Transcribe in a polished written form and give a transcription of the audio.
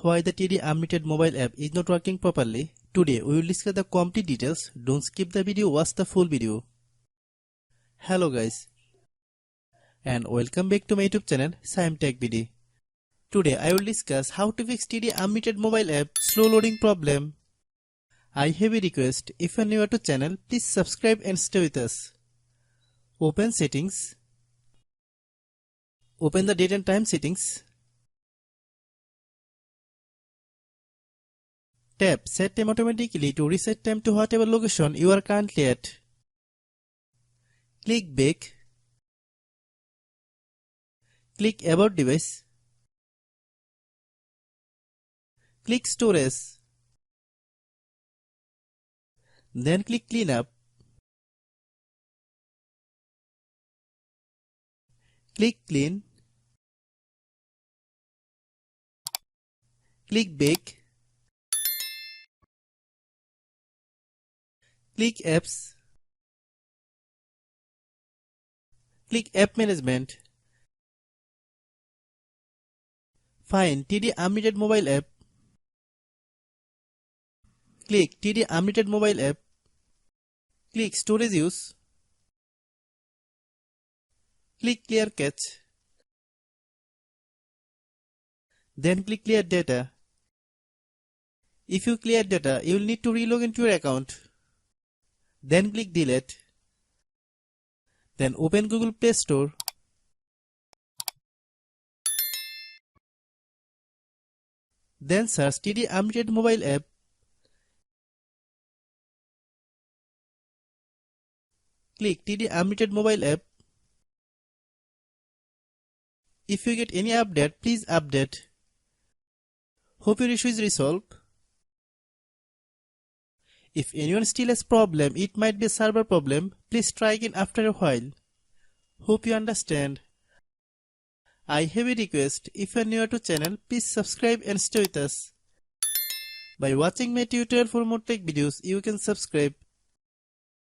Why the TD Unlimited mobile app is not working properly? Today we will discuss the complete details. Don't skip the video, watch the full video. Hello guys, and welcome back to my YouTube channel Shaem Tech BD. Today I will discuss how to fix TD Unlimited mobile app slow loading problem. I have a request. If you are new to channel, please subscribe and stay with us. Open settings. Open the date and time settings. Tap Set Time automatically to reset time to whatever location you are currently at. Click Back. Click About Device. Click Storage. Then click Cleanup. Click Clean. Click Back. Click Apps. Click App Management. Find TD Unlimited mobile app. Click TD Unlimited mobile app. Click Storage Use. Click Clear Cache. Then click Clear Data. If you clear data, you will need to relog into your account. Then click Delete. Then open Google Play Store. Then search TD Unlimited mobile app. Click TD Unlimited mobile app. If you get any update, please update. Hope your issue is resolved. If anyone still has problem, it might be a server problem. Please try again after a while. Hope you understand. I have a request. If you are new to channel, please subscribe and stay with us. By watching my tutorial for more tech videos, you can subscribe.